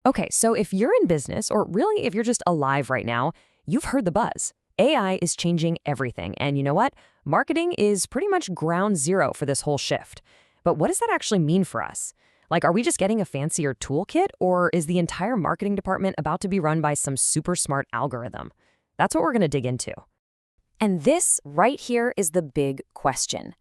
Okay, so if you're in business, or really if you're just alive right now, you've heard the buzz. AI is changing everything. And you know what? Marketing is pretty much ground zero for this whole shift. But what does that actually mean for us? Like, are we just getting a fancier toolkit, or is the entire marketing department about to be run by some super smart algorithm? That's what we're going to dig into. And this right here is the big question.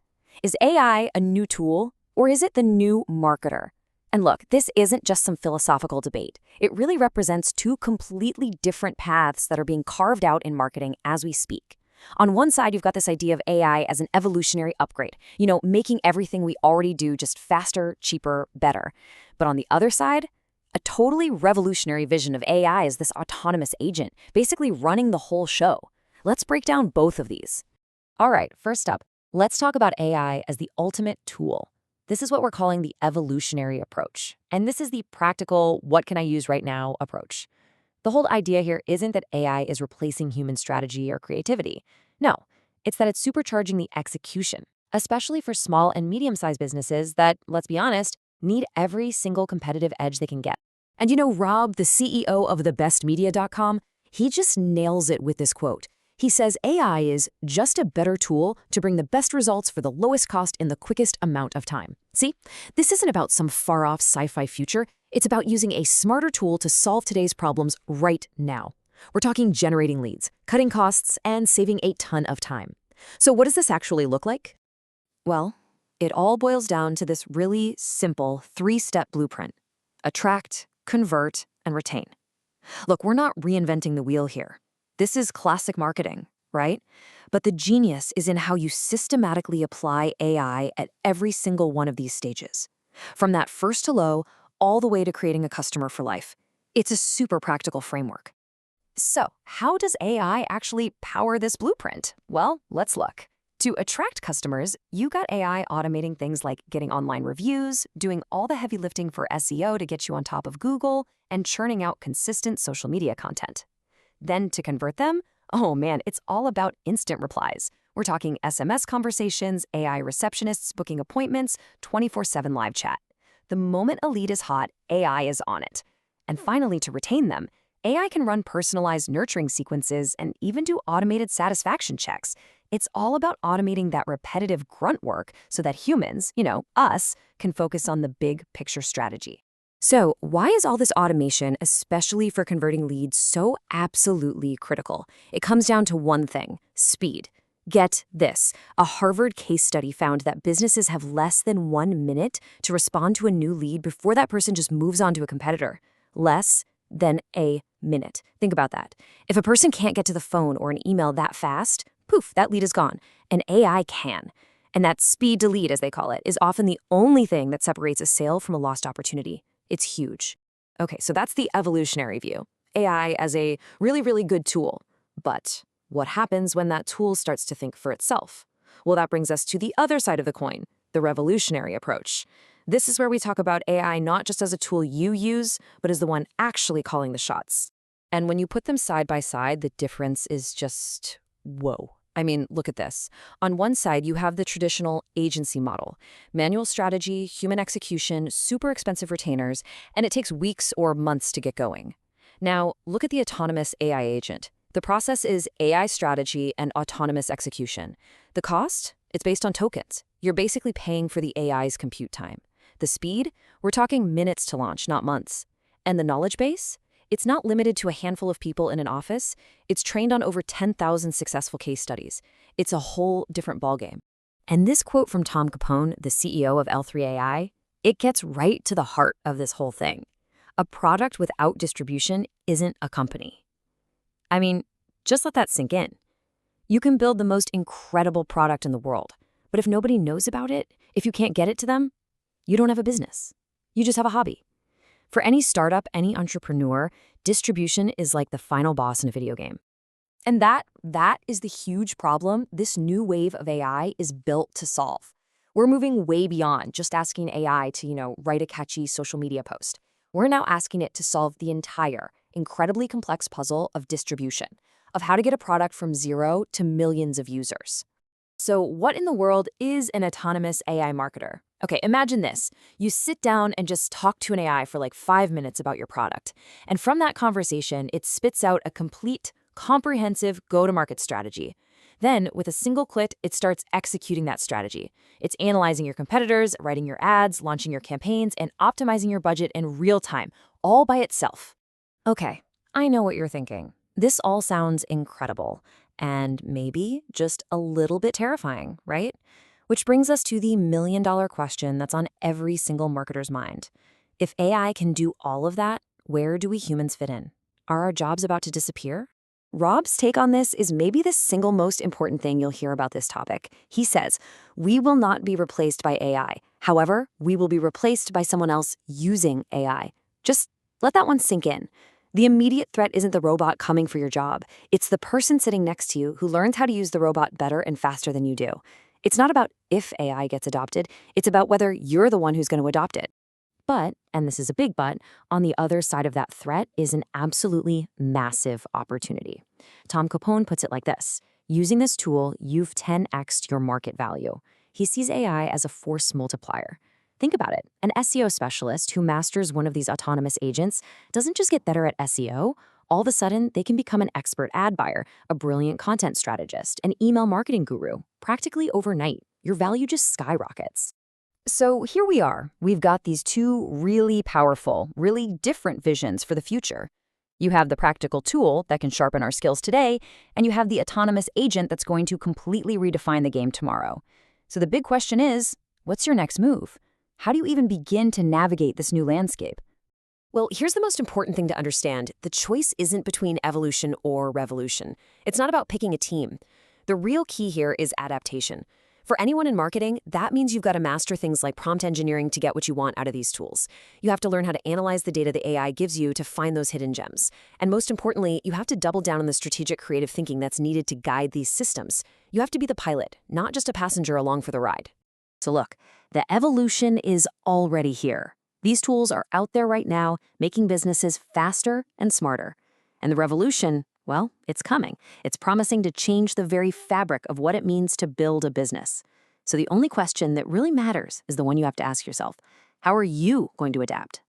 Is AI a new tool, or is it the new marketer? And look, this isn't just some philosophical debate. It really represents two completely different paths that are being carved out in marketing as we speak. On one side, you've got this idea of AI as an evolutionary upgrade, making everything we already do just faster, cheaper, better. But on the other side, a totally revolutionary vision of AI as this autonomous agent, basically running the whole show. Let's break down both of these. All right, first up, let's talk about AI as the ultimate tool. This is what we're calling the evolutionary approach. And this is the practical, what can I use right now approach. The whole idea here isn't that AI is replacing human strategy or creativity. No, it's that it's supercharging the execution, especially for small and medium-sized businesses that, let's be honest, need every single competitive edge they can get. And Rob, the CEO of thebestmedia.com, he just nails it with this quote. He says AI is just a better tool to bring the best results for the lowest cost in the quickest amount of time. See, this isn't about some far-off sci-fi future. It's about using a smarter tool to solve today's problems right now. We're talking generating leads, cutting costs, and saving a ton of time. So what does this actually look like? Well, it all boils down to this really simple three-step blueprint. Attract, convert, and retain. Look, we're not reinventing the wheel here. This is classic marketing, right? But the genius is in how you systematically apply AI at every single one of these stages. From that first hello, all the way to creating a customer for life. It's a super practical framework. So, how does AI actually power this blueprint? Well, let's look. To attract customers, you got AI automating things like getting online reviews, doing all the heavy lifting for SEO to get you on top of Google, and churning out consistent social media content. Then to convert them, oh man, it's all about instant replies. We're talking SMS conversations, AI receptionists booking appointments, 24/7 live chat. The moment a lead is hot, AI is on it. And finally, to retain them, AI can run personalized nurturing sequences and even do automated satisfaction checks. It's all about automating that repetitive grunt work so that humans, us, can focus on the big picture strategy. So, why is all this automation, especially for converting leads, so absolutely critical? It comes down to one thing: speed. Get this. A Harvard case study found that businesses have less than 1 minute to respond to a new lead before that person just moves on to a competitor. Less than a minute. Think about that. If a person can't get to the phone or an email that fast, poof, that lead is gone. And AI can. And that speed to lead, as they call it, is often the only thing that separates a sale from a lost opportunity. It's huge. Okay, so that's the evolutionary view. AI as a really, really good tool. But what happens when that tool starts to think for itself? Well, that brings us to the other side of the coin, the revolutionary approach. This is where we talk about AI not just as a tool you use, but as the one actually calling the shots. And when you put them side by side, the difference is just, whoa. I mean, look at this. On one side, you have the traditional agency model. Manual strategy, human execution, super expensive retainers, and it takes weeks or months to get going. Now, look at the autonomous AI agent. The process is AI strategy and autonomous execution. The cost? It's based on tokens. You're basically paying for the AI's compute time. The speed? We're talking minutes to launch, not months. And the knowledge base? It's not limited to a handful of people in an office. It's trained on over 10,000 successful case studies. It's a whole different ballgame. And this quote from Tom Capone, the CEO of L3AI, it gets right to the heart of this whole thing. A product without distribution isn't a company. I mean, just let that sink in. You can build the most incredible product in the world, but if nobody knows about it, if you can't get it to them, you don't have a business. You just have a hobby. For any startup, any entrepreneur, distribution is like the final boss in a video game. And that is the huge problem this new wave of AI is built to solve. We're moving way beyond just asking AI to, write a catchy social media post. We're now asking it to solve the entire, incredibly complex puzzle of distribution, of how to get a product from zero to millions of users. So, what in the world is an autonomous AI marketer? Okay, imagine this. You sit down and just talk to an AI for like 5 minutes about your product. And from that conversation, it spits out a complete, comprehensive go to market strategy. Then, with a single click, it starts executing that strategy. It's analyzing your competitors, writing your ads, launching your campaigns, and optimizing your budget in real time, all by itself. Okay, I know what you're thinking. This all sounds incredible and maybe just a little bit terrifying, right? Which brings us to the million-dollar question that's on every single marketer's mind. If AI can do all of that, where do we humans fit in? Are our jobs about to disappear? Rob's take on this is maybe the single most important thing you'll hear about this topic. He says, we will not be replaced by AI. However, we will be replaced by someone else using AI. Just let that one sink in. The immediate threat isn't the robot coming for your job. It's the person sitting next to you who learns how to use the robot better and faster than you do. It's not about if AI gets adopted, it's about whether you're the one who's going to adopt it. But, and this is a big but, on the other side of that threat is an absolutely massive opportunity. Tom Capone puts it like this: using this tool, you've 10x'd your market value. He sees AI as a force multiplier. Think about it. An SEO specialist who masters one of these autonomous agents doesn't just get better at SEO. All of a sudden, they can become an expert ad buyer, a brilliant content strategist, an email marketing guru. Practically overnight, your value just skyrockets. So here we are. We've got these two really powerful, really different visions for the future. You have the practical tool that can sharpen our skills today, and you have the autonomous agent that's going to completely redefine the game tomorrow. So the big question is, what's your next move? How do you even begin to navigate this new landscape? Well, here's the most important thing to understand. The choice isn't between evolution or revolution. It's not about picking a team. The real key here is adaptation. For anyone in marketing, that means you've got to master things like prompt engineering to get what you want out of these tools. You have to learn how to analyze the data the AI gives you to find those hidden gems. And most importantly, you have to double down on the strategic creative thinking that's needed to guide these systems. You have to be the pilot, not just a passenger along for the ride. So look, the evolution is already here. These tools are out there right now, making businesses faster and smarter. And the revolution, well, it's coming. It's promising to change the very fabric of what it means to build a business. So the only question that really matters is the one you have to ask yourself. How are you going to adapt?